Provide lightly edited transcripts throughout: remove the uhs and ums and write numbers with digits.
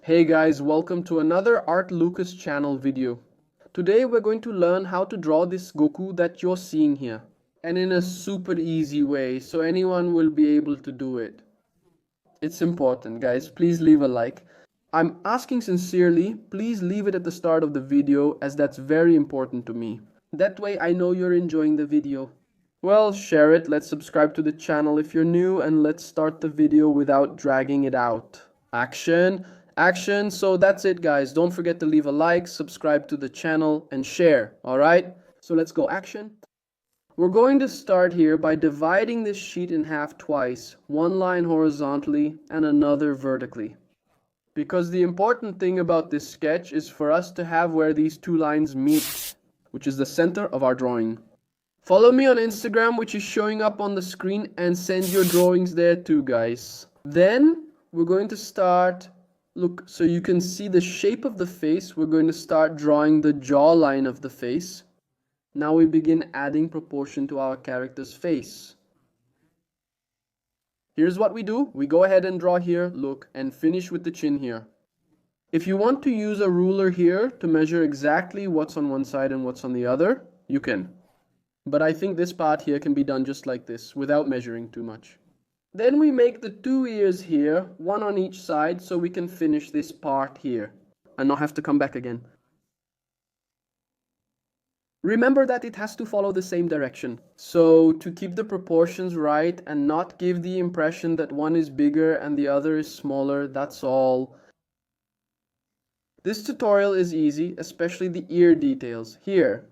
Hey guys, welcome to another Art Lucas channel video. Today we're going to learn how to draw this Goku that you're seeing here. And in a super easy way, so anyone will be able to do it. It's important guys, please leave a like. I'm asking sincerely, please leave it at the start of the video as that's very important to me. That way I know you're enjoying the video. Well, share it, let's subscribe to the channel if you're new, and let's start the video without dragging it out. Action! Action! So that's it guys, don't forget to leave a like, subscribe to the channel, and share, alright? So let's go action. We're going to start here by dividing this sheet in half twice, one line horizontally and another vertically. Because the important thing about this sketch is for us to have where these two lines meet, which is the center of our drawing. Follow me on Instagram, which is showing up on the screen, and send your drawings there too guys. Then we're going to start, look, so you can see the shape of the face. We're going to start drawing the jawline of the face. Now we begin adding proportion to our character's face. Here's what we do. We go ahead and draw here, look, and finish with the chin here. If you want to use a ruler here to measure exactly what's on one side and what's on the other, you can. But I think this part here can be done just like this, without measuring too much. Then we make the two ears here, one on each side, so we can finish this part here and not have to come back again. Remember that it has to follow the same direction. So to keep the proportions right and not give the impression that one is bigger and the other is smaller, that's all. This tutorial is easy, especially the ear details. Here,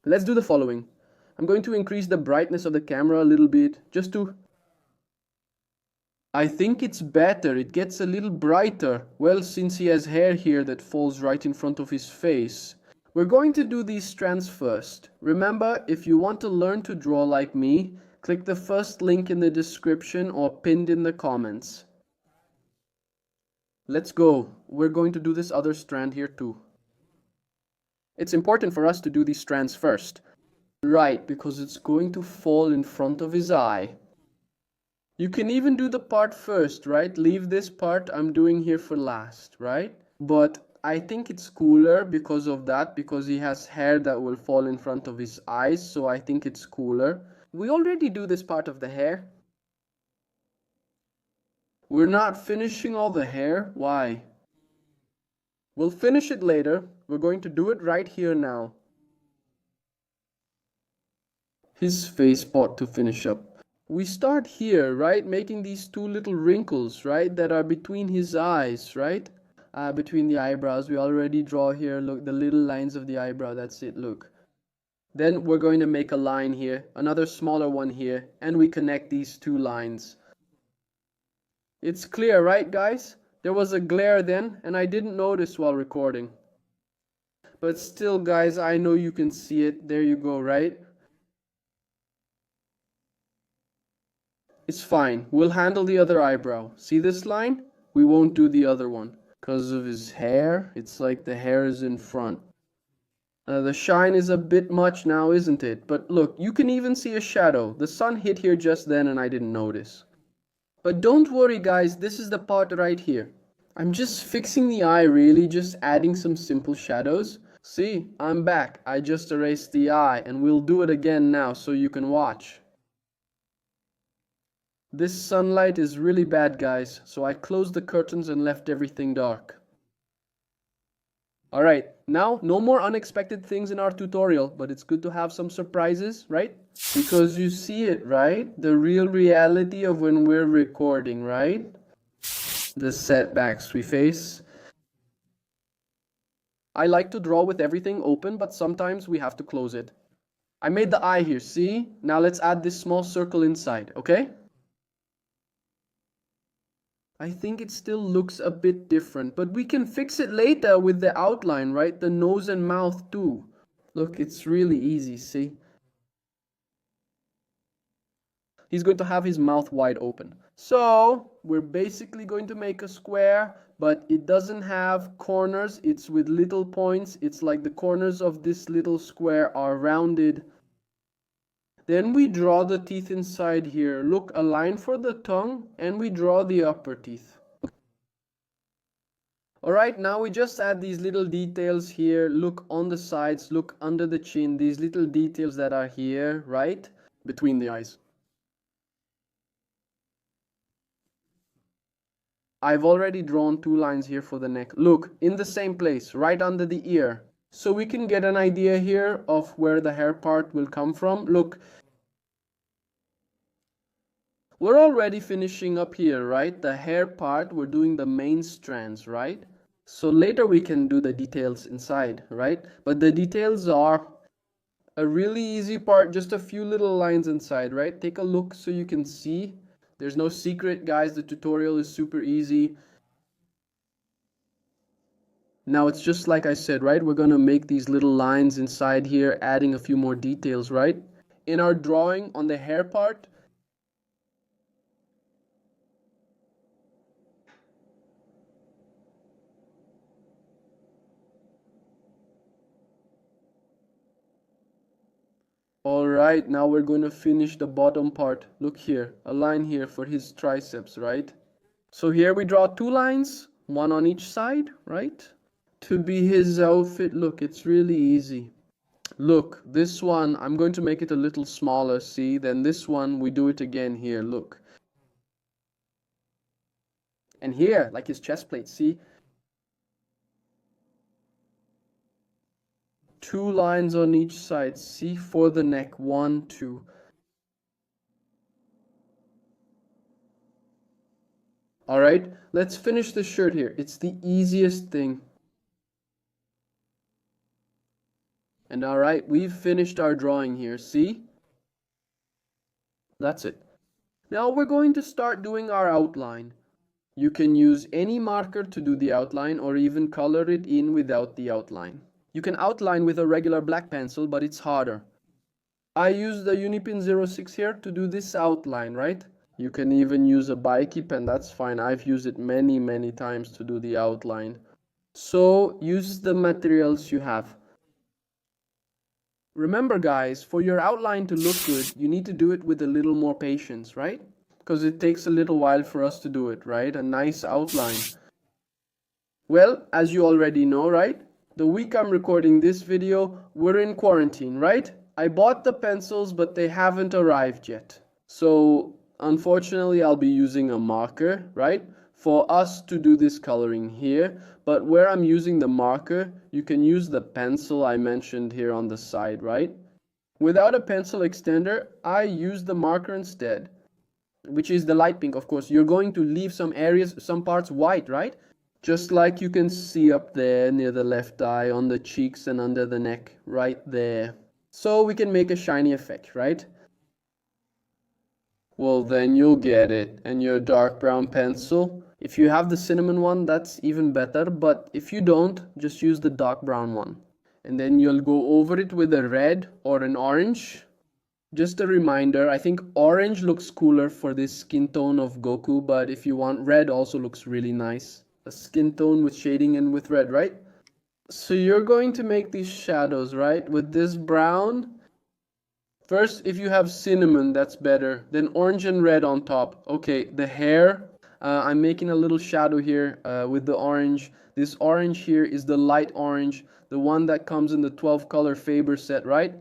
let's do the following. I'm going to increase the brightness of the camera a little bit, just to... I think it's better, it gets a little brighter. Well, since he has hair here that falls right in front of his face. We're going to do these strands first. Remember, if you want to learn to draw like me, click the first link in the description or pinned in the comments. Let's go. We're going to do this other strand here too. It's important for us to do these strands first. Right, because it's going to fall in front of his eye. You can even do the part first, right? Leave this part I'm doing here for last, right? But I think it's cooler because of that, because he has hair that will fall in front of his eyes, so I think it's cooler. We already do this part of the hair. We're not finishing all the hair. Why? We'll finish it later. We're going to do it right here now. His face part to finish up. We start here, right? Making these two little wrinkles, right? That are between his eyes, right? Between the eyebrows. We already draw here, look, the little lines of the eyebrow. That's it, look. Then we're going to make a line here, another smaller one here, and we connect these two lines. It's clear, right, guys? There was a glare then, and I didn't notice while recording. But still, guys, I know you can see it. There you go, right? It's fine. We'll handle the other eyebrow. See this line? We won't do the other one. Because of his hair, it's like the hair is in front. The shine is a bit much now, isn't it? But look, you can even see a shadow. The sun hit here just then and I didn't notice. But don't worry guys, this is the part right here. I'm just fixing the eye really, just adding some simple shadows. See, I'm back. I just erased the eye and we'll do it again now so you can watch. This sunlight is really bad guys, so I closed the curtains and left everything dark. Alright, now no more unexpected things in our tutorial, but it's good to have some surprises, right? Because you see it, right? The real reality of when we're recording, right? The setbacks we face. I like to draw with everything open, but sometimes we have to close it. I made the eye here, see? Now let's add this small circle inside, okay? I think it still looks a bit different, but we can fix it later with the outline, right? The nose and mouth too. Look, it's really easy, see? He's going to have his mouth wide open. So, we're basically going to make a square, but it doesn't have corners. It's with little points. It's like the corners of this little square are rounded. Then we draw the teeth inside here. Look, a line for the tongue, and we draw the upper teeth. Alright, now we just add these little details here. Look on the sides, look under the chin, these little details that are here, right? Between the eyes. I've already drawn 2 lines here for the neck. Look, in the same place, right under the ear. So we can get an idea here of where the hair part will come from. Look, we're already finishing up here, right? The hair part, we're doing the main strands, right? So later we can do the details inside, right? But the details are a really easy part, just a few little lines inside, right? Take a look so you can see. There's no secret, guys. The tutorial is super easy. Now it's just like I said, right? We're going to make these little lines inside here, adding a few more details, right? In our drawing on the hair part, alright, now we're going to finish the bottom part. Look here, a line here for his triceps, right? So here we draw 2 lines, one on each side, right? To be his outfit. Look, it's really easy. Look, this one, I'm going to make it a little smaller, see? Then this one, we do it again here, look. And here, like his chest plate, see? 2 lines on each side, see? For the neck, 1, 2. Alright, let's finish the shirt here. It's the easiest thing. And alright, we've finished our drawing here, see? That's it. Now we're going to start doing our outline. You can use any marker to do the outline or even color it in without the outline. You can outline with a regular black pencil, but it's harder. I use the Unipin 06 here to do this outline, right? You can even use a bikie pen, that's fine. I've used it many times to do the outline. So use the materials you have. Remember guys, for your outline to look good, you need to do it with a little more patience, right? Because it takes a little while for us to do it, right? A nice outline. Well, as you already know, right? The week I'm recording this video, we're in quarantine, right? I bought the pencils, but they haven't arrived yet. So unfortunately, I'll be using a marker, right? For us to do this coloring here. But where I'm using the marker, you can use the pencil I mentioned here on the side, right? Without a pencil extender, I use the marker instead, which is the light pink, of course. You're going to leave some areas, some parts white, right? Just like you can see up there near the left eye, on the cheeks and under the neck, right there. So we can make a shiny effect, right? Well, then you'll get it. And your dark brown pencil, if you have the cinnamon one, that's even better. But if you don't, just use the dark brown one. And then you'll go over it with a red or an orange. Just a reminder, I think orange looks cooler for this skin tone of Goku, but if you want, red also looks really nice. A skin tone with shading and with red, right? So you're going to make these shadows, right? With this brown. First, if you have cinnamon, that's better. Then orange and red on top. Okay, the hair. I'm making a little shadow here with the orange. This orange here is the light orange, the one that comes in the 12 color Faber set, right?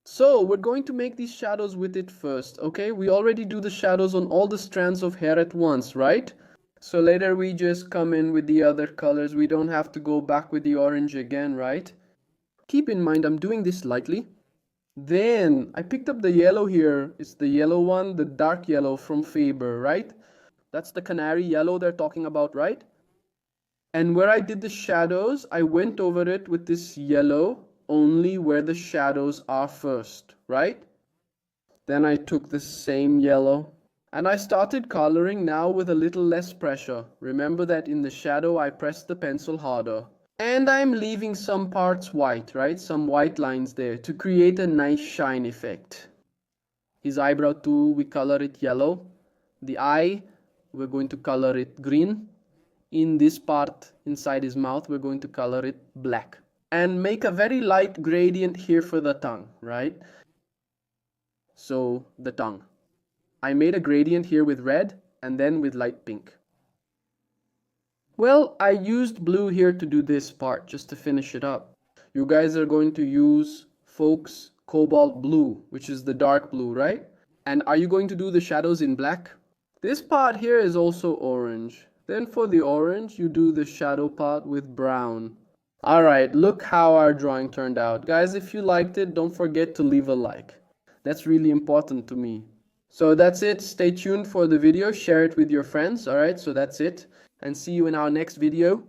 So we're going to make these shadows with it first, okay? We already do the shadows on all the strands of hair at once, right? So later we just come in with the other colors. We don't have to go back with the orange again, right? Keep in mind, I'm doing this lightly. Then I picked up the yellow here. It's the yellow one, the dark yellow from Faber, right? That's the canary yellow they're talking about, right? And where I did the shadows, I went over it with this yellow, only where the shadows are first, right? Then I took the same yellow and I started coloring now with a little less pressure. Remember that in the shadow I pressed the pencil harder. And I'm leaving some parts white, right? Some white lines there to create a nice shine effect. His eyebrow too, we color it yellow. The eye, we're going to color it green. In this part inside his mouth, we're going to color it black. And make a very light gradient here for the tongue, right? so the tongue. I made a gradient here with red and then with light pink. Well, I used blue here to do this part, just to finish it up. You guys are going to use Folks Cobalt Blue, which is the dark blue, right? And are you going to do the shadows in black? This part here is also orange. Then for the orange, you do the shadow part with brown. Alright, look how our drawing turned out. Guys, if you liked it, don't forget to leave a like. That's really important to me. So that's it. Stay tuned for the video. Share it with your friends. Alright, so that's it. And see you in our next video.